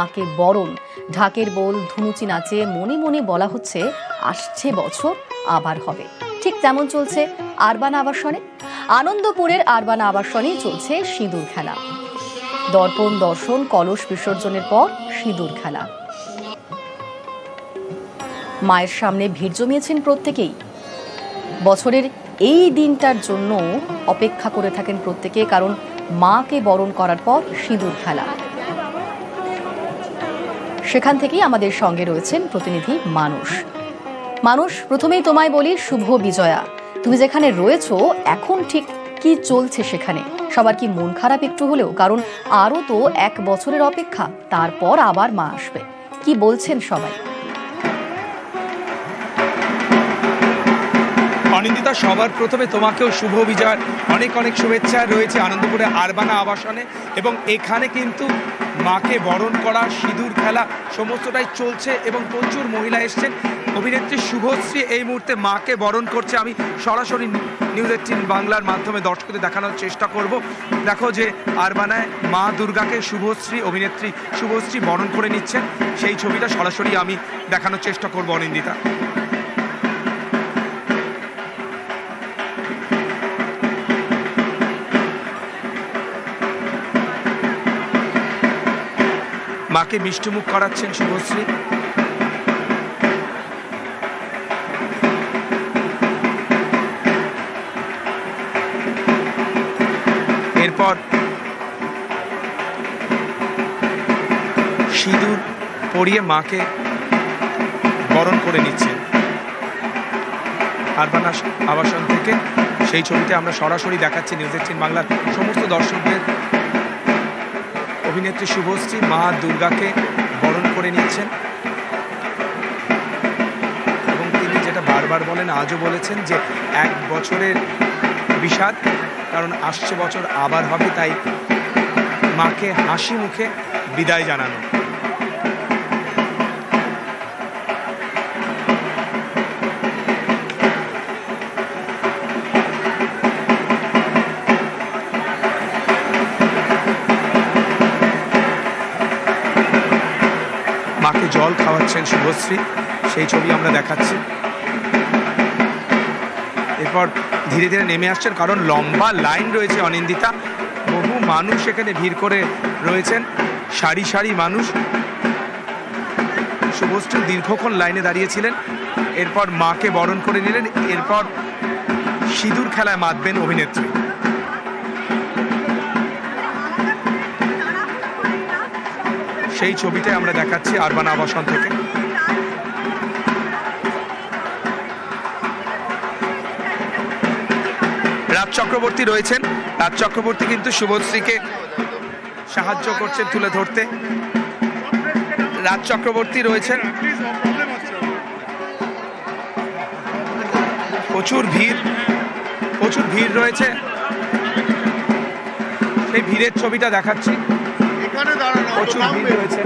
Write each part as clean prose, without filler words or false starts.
মাকে বরণ, ঢাকের বোল, ধুনুচি নাচে মনে মনে বলা হচ্ছে আসছে বছর আবার হবে। ঠিক তেমন চলছে আরবান আবাসনে। আনন্দপুরের আরবান আবাসনে চলছে সিঁদুর খেলা। দর্পণ দর্শন, কলস বিসর্জনের পর সিঁদুর খেলা। মায়ের সামনে ভিড় জমিয়েছেন প্রত্যেকেই। বছরের এই দিনটার জন্য অপেক্ষা করে থাকেন প্রত্যেকে, কারণ মাকে বরণ করার পর সিঁদুর খেলা। সেখান থেকেই আমাদের সঙ্গে রয়েছেন প্রতিনিধি মানুষ। প্রথমেই তোমায় বলি, শুভ বিজয়া। তুমি যেখানে রয়েছো এখন ঠিক কি চলছে সেখানে? সবার কি মন খারাপ একটু হলেও? কারণ আরো তো 1 বছরের অপেক্ষা, তারপর আবার মা আসবে। কি বলছেন সবাই? অনিন্দিতা, সবার প্রথমে তোমাকেও শুভ বিজয়, অনেক অনেক শুভেচ্ছা রয়েছে আনন্দপুরে আরবানা আবাসনে। এবং এখানে কিন্তু মাকে বরণ করা, সিঁদুর খেলা সমস্তটাই চলছে এবং প্রচুর মহিলা এসছেন। অভিনেত্রী শুভশ্রী এই মুহূর্তে মাকে বরণ করছে। আমি সরাসরি নিউজ 18 বাংলার মাধ্যমে দর্শকদের দেখানোর চেষ্টা করব। দেখো যে আরবানায় মা দুর্গাকে অভিনেত্রী শুভশ্রী বরণ করে নিচ্ছেন, সেই ছবিটা সরাসরি আমি দেখানোর চেষ্টা করব অনিন্দিতা। মাকে মিষ্টিমুখ করাচ্ছেন শুভশ্রী। এরপর সিঁদুর পরিয়ে মাকে বরণ করে নিচ্ছেন আরবানা আবাসন থেকে। সেই ছবিতে আমরা সরাসরি দেখাচ্ছি নিউজ 18 বাংলার সমস্ত দর্শকদের। অভিনেত্রী শুভশ্রী মা দুর্গাকে বরণ করে নিচ্ছেন এবং তিনি যেটা বারবার বলেন, আজও বলেছেন যে 1 বছরের বিষাদ, কারণ আসছে বছর আবার হবে, তাই মাকে হাসি মুখে বিদায় জানানো। মাকে জল খাওয়াচ্ছেন শুভশ্রী, সেই ছবি আমরা দেখাচ্ছি। এরপর ধীরে ধীরে নেমে আসছেন, কারণ লম্বা লাইন রয়েছে অনিন্দিতা। বহু মানুষ এখানে ভিড় করে রয়েছেন, সারি সারি মানুষ। শুভশ্রী দীর্ঘক্ষণ লাইনে দাঁড়িয়েছিলেন, এরপর মাকে বরণ করে নিলেন। এরপর সিঁদুর খেলায় মাতবেন অভিনেত্রী। সেই ছবিটাই আমরা দেখাচ্ছি আরবানা আবাসন থেকে। রাজ চক্রবর্তী রয়েছেন। রাজ চক্রবর্তী কিন্তু শুভশ্রীকে সাহায্য করছেন তুলে ধরতে। রাজ চক্রবর্তী রয়েছেন। প্রচুর ভিড় রয়েছে, সেই ভিড়ের ছবিটা দেখাচ্ছি। প্রচুর ভিড় রয়েছে।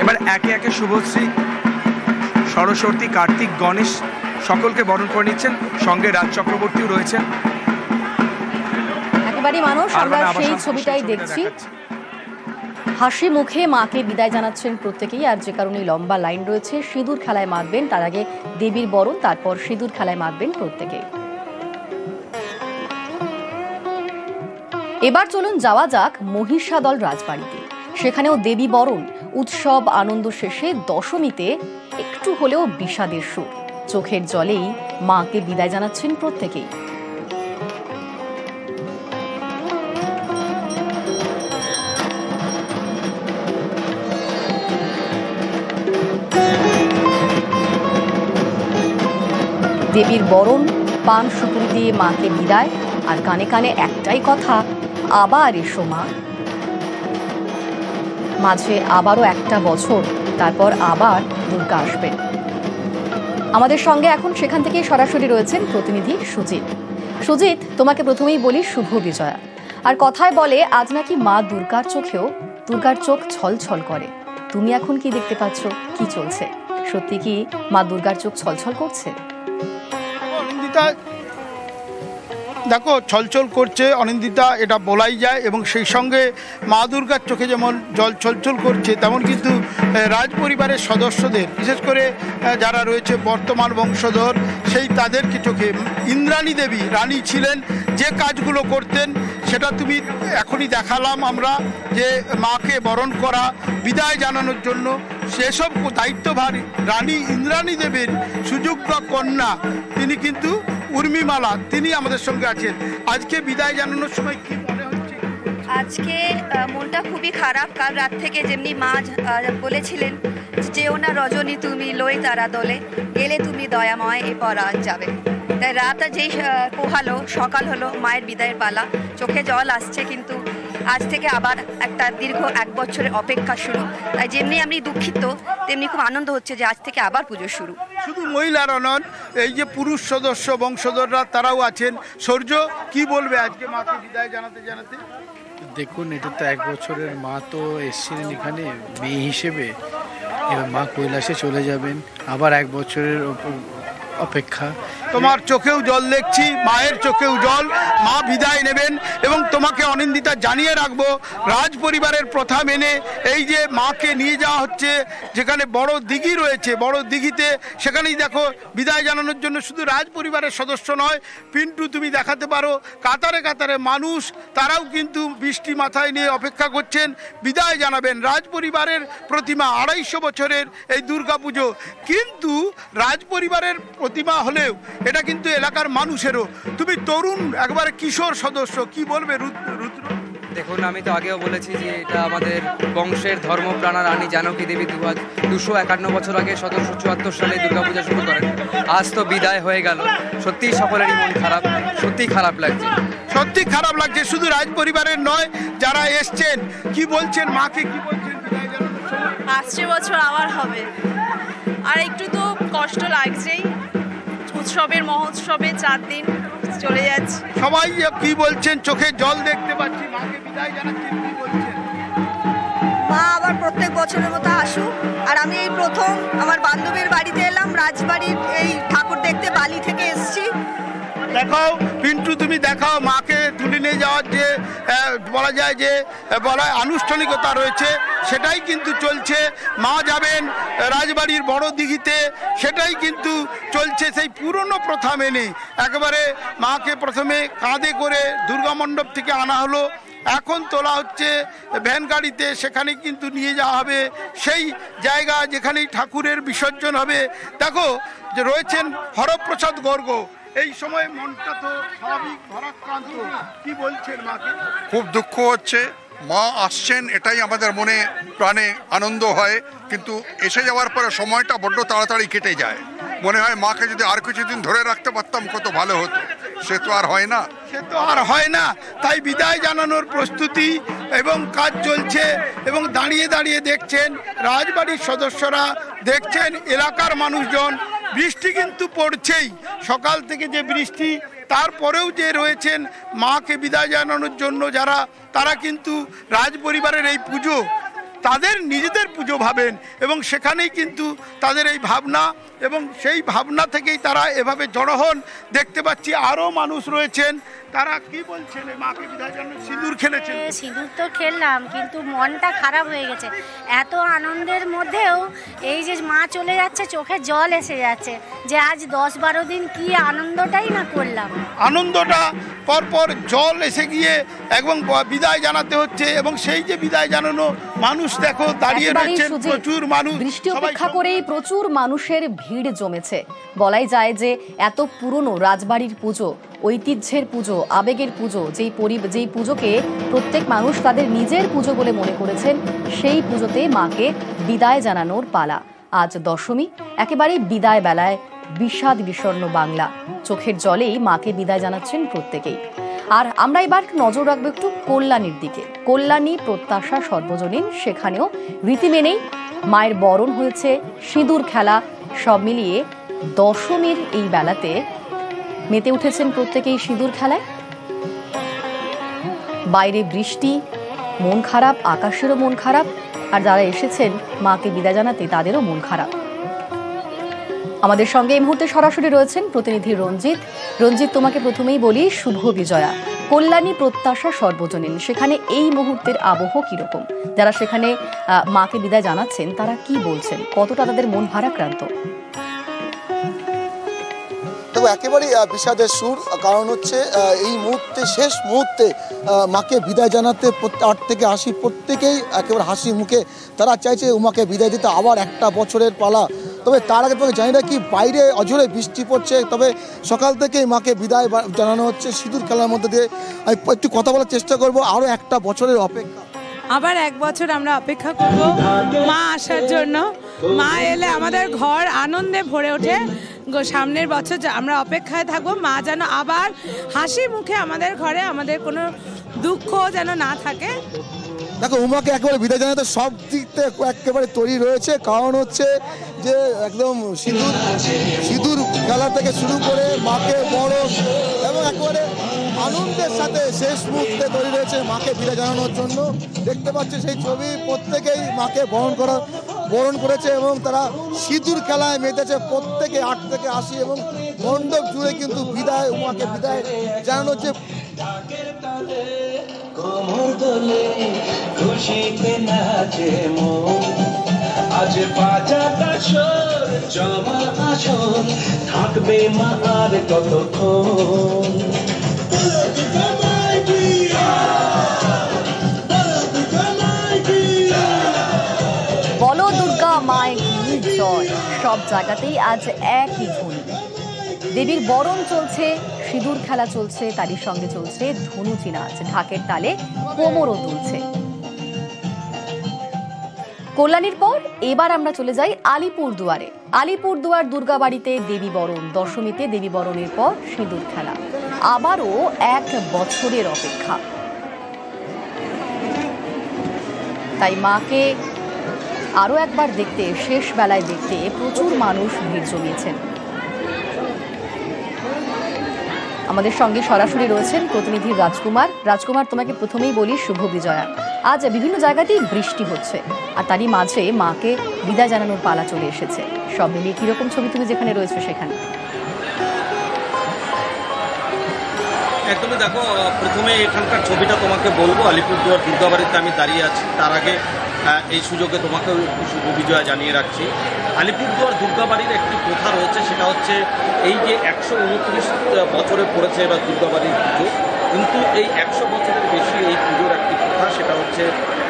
এবার একে একে শুভশ্রী, সরস্বতী, কার্তিক, গণেশ সকলকে বরণ করে নিচ্ছেন। সঙ্গে রাজ চক্রবর্তীও রয়েছেন। একেবারে মানুষ, আমরা সেই ছবিটাই দেখছি। হাসি মুখে মাকে বিদায় জানাচ্ছেন প্রত্যেকেই। আর যে কারণে লম্বা লাইন রয়েছে। সিঁদুর খেলায় মাতবেন, তার আগে দেবীর বরণ, তারপর সিঁদুর খেলায় মাতবেন প্রত্যেকেই। এবার চলুন যাওয়া যাক মহিষাদল রাজবাড়িতে। সেখানেও দেবী বরণ উৎসব আনন্দ শেষে দশমীতে একটু হলেও বিষাদের সুর। চোখের জলেই মাকে বিদায় জানাচ্ছেন প্রত্যেকেই। দেবীর বরণ, পান সুপুরি দিয়ে মাকে বিদায়, আর কানে কানে একটাই কথা, আবার এসো মা। মাঝে আবারও 1টা বছর, তারপর আবার দুর্গা আসবেন। আমাদের সঙ্গে এখন সেখান থেকে সরাসরি রয়েছেন প্রতিনিধি সুজিত। তোমাকে প্রথমেই বলি শুভ বিজয়া। আর কথায় বলে আজ নাকি মা দুর্গার চোখেও দুর্গার চোখ ছলছল করে। তুমি এখন কি দেখতে পাচ্ছ, কি চলছে সত্যি কি মা দুর্গার চোখ ছলছল করছে? অনিন্দিতা দেখো ছলছল করছে অনিন্দিতা, এটা বলাই যায়, এবং সেই সঙ্গে মা দুর্গার চোখে যেমন জল ছলছল করছে তেমন কিন্তু রাজ পরিবারের সদস্যদের, বিশেষ করে যারা রয়েছে বর্তমান বংশধর, সেই তাদেরকে চোখে ইন্দ্রাণী দেবী রানী ছিলেন, যে কাজগুলো করতেন সেটা তুমি এখনই দেখালাম আমরা, যে মাকে বরণ করা, বিদায় জানানোর জন্য সেসব দায়িত্বভার রানী ইন্দ্রাণী দেবীর সুযোগ্য কন্যা তিনি কিন্তু উর্মিমালা, তিনি আমাদের সঙ্গে আছেন। আজকে বিদায় জানানোর সময় কি মনে হচ্ছে? আজকে মনটা খুবই খারাপ। কাল রাত থেকে যেমনি মা বলেছিলেন, যেও না রজনী তুমি লই তারা দলে, গেলে তুমি দয়াময় এ পর আজ যাবে। তাই রাত যেই পোহালো, সকাল হলো, মায়ের বিদায়ের পালা, চোখে জল আসছে। কিন্তু আজ থেকে আবার একটা দীর্ঘ 1 বছরের অপেক্ষা শুরু। তাই যেমনি আমি দুঃখিত, তেমনি খুব আনন্দ হচ্ছে যে আজ থেকে আবার পুজো শুরু। শুধু মহিলারা নন, এই যে পুরুষ সদস্য বংশধররা তারাও আছেন। সূর্য কি বলবে আজকে মাকে বিদায় জানাতে জানাতে? দেখুন, এটা তো 1 বছরের মা তো এসেছিলেন এখানে মেয়ে হিসেবে, এবার মা কৈলাসে চলে যাবেন, আবার 1 বছরের অপেক্ষা। তোমার চোখেও জল দেখছি, মায়ের চোখেও জল, মা বিদায় নেবেন। এবং তোমাকে অনিন্দিতা জানিয়ে রাখবো, রাজ পরিবারের প্রথা মেনে এই যে মাকে নিয়ে যাওয়া হচ্ছে, যেখানে বড় দিঘি রয়েছে, বড় দিঘিতে সেখানেই দেখো বিদায় জানানোর জন্য শুধু রাজ পরিবারের সদস্য নয়, পিন্টু তুমি দেখাতে পারো কাতারে কাতারে মানুষ, তারাও কিন্তু বৃষ্টি মাথায় নিয়ে অপেক্ষা করছেন, বিদায় জানাবেন। রাজ পরিবারের প্রতিমা 250 বছরের এই দুর্গাপুজো, কিন্তু রাজ পরিবারের প্রতিমা হলেও এটা কিন্তু এলাকার মানুষেরও। তুমি তরুণ একবারে কিশোর সদস্য, কি বলবে রুদ্র? দেখুন, আমি তো আগেও বলেছি যে এটা আমাদের বংশের ধর্মপ্রাণা রানী জানকী দেবী 251 বছর আগে 1774 সালে দুর্গাপূজা শুরু করেন। আজ তো বিদায় হয়ে গেল, সত্যিই সকলেরই মন খারাপ, সত্যিই খারাপ লাগছে। সত্যি খারাপ লাগছে, শুধু রাজ পরিবারের নয়, যারা এসছেন কি বলছেন, মাকে কি বলছেন বিদায় জানানোর সময়? আসছে বছর আবার হবে, আর একটু তো কষ্ট লাগছেই। উৎসবের মহোৎসবে 4 দিন চলে যাচ্ছে। সবাই কি বলছেন, চোখে জল দেখতে পাচ্ছি, মাকে বিদায় জানাচ্ছেন, কি বলছেন? মা আবার প্রত্যেক বছরের মতো আসুক। আর আমি এই প্রথম আমার বান্ধবীর বাড়িতে এলাম, রাজবাড়ির এই ঠাকুর দেখতে, বালি থেকে এসেছি। দেখাও পিন্টু, তুমি দেখাও মাকে তুলে নিয়ে যাওয়ার যে বলা যায় যে আনুষ্ঠানিকতা রয়েছে, সেটাই কিন্তু চলছে। মা যাবেন রাজবাড়ির বড় দিঘিতে, সেটাই কিন্তু চলছে সেই পুরনো প্রথা মেনে। একেবারে মাকে প্রথমে কাঁধে করে দুর্গা মণ্ডপ থেকে আনা হলো, এখন তোলা হচ্ছে ভ্যান গাড়িতে, সেখানে কিন্তু নিয়ে যাওয়া হবে সেই জায়গা যেখানেই ঠাকুরের বিসর্জন হবে। দেখো যে রয়েছেন হরপ্রসাদ গর্গ, এই সময় মনটা তো স্বাভাবিক ভারাক্রান্ত, কি বলছেন মাকে? খুব দুঃখ হচ্ছে, মা আসছেন এটাই আমাদের মনে প্রাণে আনন্দ হয়, কিন্তু এসে যাওয়ার পরে সময়টা বড্ড তাড়াতাড়ি কেটে যায়। মনে হয় মাকে যদি আর কিছুদিন ধরে রাখতে পারতাম কত ভালো হতো, সে তো আর হয় না, তাই বিদায় জানানোর প্রস্তুতি এবং কাজ চলছে। এবং দাঁড়িয়ে দাঁড়িয়ে দেখছেন রাজবাড়ির সদস্যরা, দেখছেন এলাকার মানুষজন। বৃষ্টি কিন্তু পড়ছেই, সকাল থেকে যে বৃষ্টি, তারপরেও যে রয়েছেন মাকে বিদায় জানানোর জন্য যারা, তারা কিন্তু রাজ পরিবারের এই পুজো তাদের নিজেদের পুজো ভাবেন, এবং সেখানেই কিন্তু তাদের এই ভাবনা, এবং সেই ভাবনা থেকেই তারা এভাবে জড়ো হন। দেখতে পাচ্ছি আরও মানুষ রয়েছেন, তারা কি বলছেন? মাকে বিদায় জানানো সিঁদুর খেলেছেন? সিঁদুর তো খেললাম, কিন্তু মনটা খারাপ হয়ে গেছে। এত আনন্দের মধ্যেও এই যে মা চলে যাচ্ছে, চোখে জল এসে যাচ্ছে, যে আজ 10-12 দিন কি আনন্দটাই না করলাম। আনন্দটা পরপর জল এসে গিয়ে এবং বিদায় জানাতে হচ্ছে, এবং সেই যে বিদায় জানানো মানুষ দেখো দাঁড়িয়ে রয়েছেন, প্রচুর মানুষ। বৃষ্টি উপেক্ষা করেই প্রচুর মানুষের ভিড় জমেছে। বলাই যায় যে এত পুরনো রাজবাড়ির পুজো, ঐতিহ্যের পুজো, আবেগের পুজো, যেই পুজোকে প্রত্যেক মানুষ তাদের নিজের পুজো বলে মনে করেছেন, সেই পুজোতে মাকে বিদায় জানানোর পালা। আজ দশমী, একেবারে বিদায় বেলায় বিষাদ বিষণ্ণ বাংলা, চোখের জলেই মাকে বিদায় জানাচ্ছেন প্রত্যেকেই। আর আমরা এবার নজর রাখবো একটু কল্যাণীর দিকে। কল্যাণী প্রত্যাশা সর্বজনীন, সেখানেও রীতি মেনেই মায়ের বরণ হয়েছে, সিঁদুর খেলা, সব মিলিয়ে দশমীর এই বেলাতে মেতে উঠেছেন প্রত্যেকেই সিঁদুর খেলায়। বাইরে বৃষ্টি, মন খারাপ, আকাশেরও মন খারাপ, আর যারা এসেছেন মাকে বিদায় জানাতে তাদেরও মন খারাপ। আমাদের সঙ্গে এই মুহূর্তে সরাসরি রয়েছেন প্রতিনিধি রঞ্জিত। রঞ্জিত, তোমাকে প্রথমেই বলি শুভ বিজয়া। কল্যাণী প্রত্যাশা সর্বজনীন, সেখানে এই মুহূর্তের আবহ কিরকম? যারা সেখানে মাকে বিদায় জানাচ্ছেন তারা কি বলছেন, কতটা তাদের মন ভারাক্রান্ত? তবে একেবারে বিষাদের সুর, কারণ হচ্ছে এই মুহূর্তে শেষ মুহূর্তে মাকে বিদায় জানাতে 8 থেকে 80 প্রত্যেকেই একেবারে হাসি মুখে তারা চাইছে মাকে বিদায় দিতে, আবার একটা বছরের পালা। তবে তার আগে তোমাকে জানি না কি বাইরে অঝরে বৃষ্টি পড়ছে, তবে সকাল থেকেই মাকে বিদায় জানানো হচ্ছে সিঁদুর খেলার মধ্যে দিয়ে। আমি একটু কথা বলার চেষ্টা করব, আরও একটা বছরের অপেক্ষা, আবার 1 বছর আমরা অপেক্ষা করব মা আসার জন্য। মা এলে আমাদের ঘর আনন্দে ভরে ওঠে। সামনের বছর আমরা অপেক্ষায় থাকবো মা যেন আবার হাসি মুখে আমাদের ঘরে, আমাদের কোনো দুঃখ যেন না থাকে। দেখো উমাকে একেবারে বিদায় জানাতে সব দিক থেকে একেবারে তৈরি রয়েছে, কারণ হচ্ছে যে একদম সিঁদুর খেলা থেকে শুরু করে মাকে বরণ এবং একেবারে আনন্দের সাথে শেষ মুহূর্তে তৈরি রয়েছে মাকে বিদায় জানানোর জন্য। দেখতে পাচ্ছি সেই ছবি, প্রত্যেকেই মাকে বরণ করেছে এবং তারা সিঁদুর খেলায় মেতেছে প্রত্যেকে 8 থেকে 80 এবং মণ্ডপ জুড়ে কিন্তু উমাকে বিদায় জানানোর যে খুশিতে নাচে মন, আজ বাজাটা সর জমা আসর, থাকবে মা আর কতক্ষণ। বলো দুর্গা মায়ের কি জয়, সব জায়গাতেই আজ একই ধ্বনি। দেবীর বরণ চলছে, সিঁদুর খেলা চলছে, তারই সঙ্গে চলছে ধনুচি নাচ, ঢাকের তালে কোমরও দুলছে। কল্যাণীর পর এবার আমরা চলে যাই আলিপুরদুয়ারে। আলিপুরদুয়ার দুর্গাবাড়িতে দেবী বরণ, দশমীতে দেবী বরণের পর সিঁদুর খেলা, আবারও 1 বছরের অপেক্ষা। তাই মাকে আরো একবার দেখতে, শেষ বেলায় দেখতে প্রচুর মানুষ ভিড় জমিয়েছেন। আমাদের সঙ্গে সরাসরি রয়েছেন প্রতিনিধি রাজকুমার, তোমাকে প্রথমেই বলি শুভ বিজয়া। আজ বিভিন্ন জায়গাতেই বৃষ্টি হচ্ছে, আর তারই মাঝে মাকে বিদায় জানানোর পালা চলে এসেছে। সব মিলিয়ে কিরকম ছবি তুমি যেখানে রয়েছে সেখানে? একদমই, দেখো প্রথমে এখানকার ছবিটা তোমাকে বলবো। আলিপুরদুয়ার দুর্গাবাড়িতে আমি দাঁড়িয়ে আছি, তার আগে এই সুযোগে তোমাকেও একটু শুভ বিজয়া জানিয়ে রাখছি। আলিপুরদুয়ার দুর্গাবাড়ির একটি প্রথা রয়েছে, সেটা হচ্ছে এই যে 129 বছরে পড়েছে এবার দুর্গাবাড়ির পুজো, কিন্তু এই 100 বছরের বেশি এই পুজোর একটি প্রথা, সেটা হচ্ছে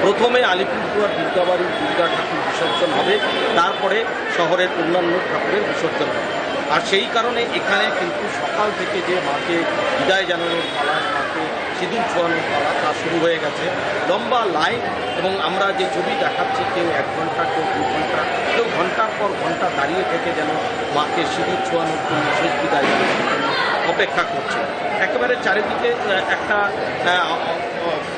প্রথমে আলিপুরদুয়ার দুর্গাবাড়ির দুর্গা ঠাকুর বিসর্জন হবে, তারপরে শহরের অন্যান্য ঠাকুরের বিসর্জন হবে। আর সেই কারণে এখানে কিন্তু সকাল থেকে যে মাকে বিদায় জানানোর পালা, মাকে সিঁদুর ছোঁয়ানোর পালা, তা শুরু হয়ে গেছে। লম্বা লাইন, এবং আমরা যে ছবি দেখাচ্ছি, কেউ 1 ঘন্টা, কেউ 2 ঘন্টা, কেউ ঘন্টার পর ঘন্টা দাঁড়িয়ে থেকে যেন মাকে সিঁদুর ছোঁয়ানোর জন্য, শেষ বিদায় জানানোর জন্য অপেক্ষা করছে। একেবারে চারিদিকে একটা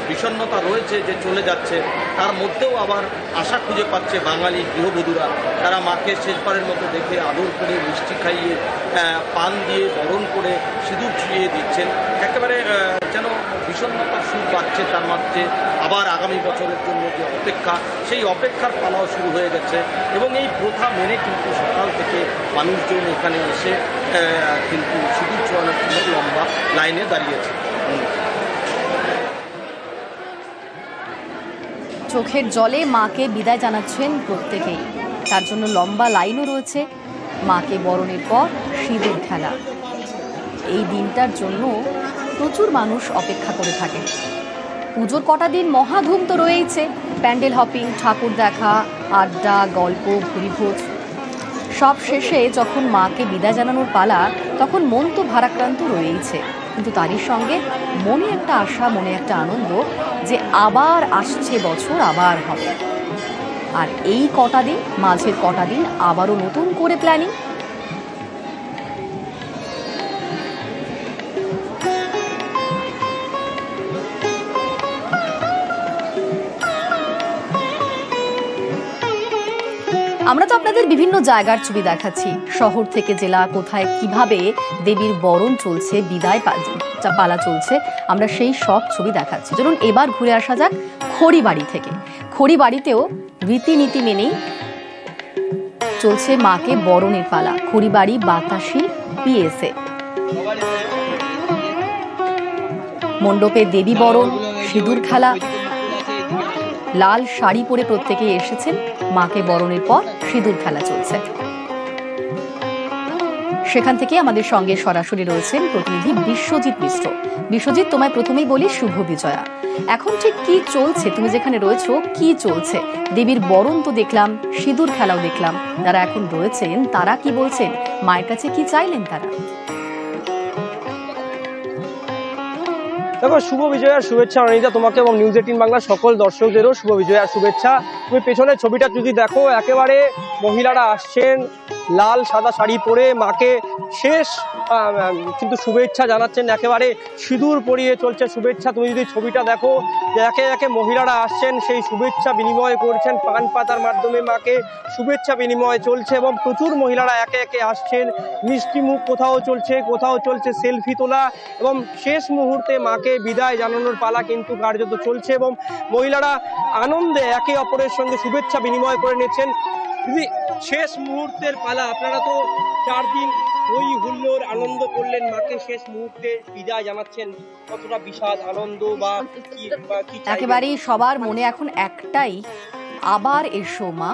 বিষণ্ণতা রয়েছে যে চলে যাচ্ছে, তার মধ্যেও আবার আশা খুঁজে পাচ্ছে বাঙালি গৃহবধূরা। তারা মাকে শেষবারের মতো দেখে আদর করে, মিষ্টি খাইয়ে, পান দিয়ে বরণ করে সিঁদুর ছুঁয়ে দিচ্ছেন। একেবারে যেন বিষণ্ণতার সুর পাচ্ছে, তার মাঝে আবার আগামী বছরের জন্য যে অপেক্ষা, সেই অপেক্ষার পালাও শুরু হয়ে গেছে। এবং এই প্রথা মেনে কিন্তু সকাল থেকে মানুষজন এখানে এসে কিন্তু সিঁদুর ছোঁয়ানোর জন্য লম্বা লাইনে দাঁড়িয়েছে। চোখের জলে মাকে বিদায় জানাচ্ছেন প্রত্যেকেই, তার জন্য লম্বা লাইনও রয়েছে। মাকে বরণের পর সিঁদুর খেলা, এই দিনটার জন্য প্রচুর মানুষ অপেক্ষা করে থাকে। পুজোর কটা দিন মহাধুম তো রয়েইছে, প্যান্ডেল হপিং, ঠাকুর দেখা, আড্ডা, গল্প, ভুরিভোজ। সব শেষে যখন মাকে বিদায় জানানোর পালা, তখন মন তো ভারাক্রান্ত রয়েইছে, কিন্তু তারই সঙ্গে মনে একটা আশা, মনে একটা আনন্দ যে আবার আসছে বছর, আবার হবে। আর এই কটা দিন, মাঝের কটা দিন আবারও নতুন করে প্ল্যানিং। আমরা তো আপনাদের বিভিন্ন জায়গার ছবি দেখাচ্ছি, শহর থেকে জেলা, কোথায় কিভাবে দেবীর বরণ চলছে, বিদায় পালা চলছে, আমরা সেই সব ছবি দেখাচ্ছি। চলুন এবার ঘুরে আসা যাক খড়িবাড়ি থেকে। খড়িবাড়িতেও রীতিনীতি মেনেই চলছে মাকে বরণের পালা। খড়িবাড়ি বাতাসি পিএসএ মণ্ডপে দেবী বরণ, সিঁদুর খেলা, লাল শাড়ি পরে প্রত্যেকেই এসেছেন। মাকে বরণের পর সিঁদুর খেলা চলছে। সেখান থেকে আমাদের সঙ্গে সরাসরি রয়েছেন প্রতিনিধি বিশ্বজিৎ মিশ্র। বিশ্বজিৎ, তোমায় প্রথমেই বলি শুভ বিজয়া। এখন ঠিক কি চলছে? তুমি যেখানে রয়েছো কি চলছে? দেবীর বরণ তো দেখলাম, সিঁদুর খেলাও দেখলাম। যারা এখন রয়েছেন তারা কি বলছেন? মায়ের কাছে কি চাইলেন তারা? দেখো, শুভ বিজয়ার শুভেচ্ছা অনিতা তোমাকে এবং নিউজ 18 বাংলার সকল দর্শকদেরও শুভ বিজয়ার শুভেচ্ছা। তুমি পেছনের ছবিটা যদি দেখো, একেবারে মহিলারা আসছেন লাল সাদা শাড়ি পরে মাকে শেষ কিন্তু শুভেচ্ছা জানাচ্ছেন। একেবারে সিঁদুর পরিয়ে চলছে শুভেচ্ছা। তুমি যদি ছবিটা দেখো যে একে একে মহিলারা আসছেন, সেই শুভেচ্ছা বিনিময় করছেন। পান পাতার মাধ্যমে মাকে শুভেচ্ছা বিনিময় চলছে এবং প্রচুর মহিলারা একে একে আসছেন। মিষ্টি মুখ কোথাও চলছে সেলফি তোলা এবং শেষ মুহূর্তে মাকে বিদায় জানানোর পালা কিন্তু কার্যত চলছে এবং মহিলারা আনন্দে একে অপরের সঙ্গে শুভেচ্ছা বিনিময় করে নিচ্ছেন। দিদি, শেষ মুহূর্তের পালা, আপনারা তো 4 দিন ওই হুল্লোর আনন্দ করলেন, মাকে শেষ মুহূর্তে বিদায় জানাচ্ছেন, কতটা বিষাদ আনন্দ বা কি? একেবারেই সবার মনে এখন একটাই, আবার এসো মা।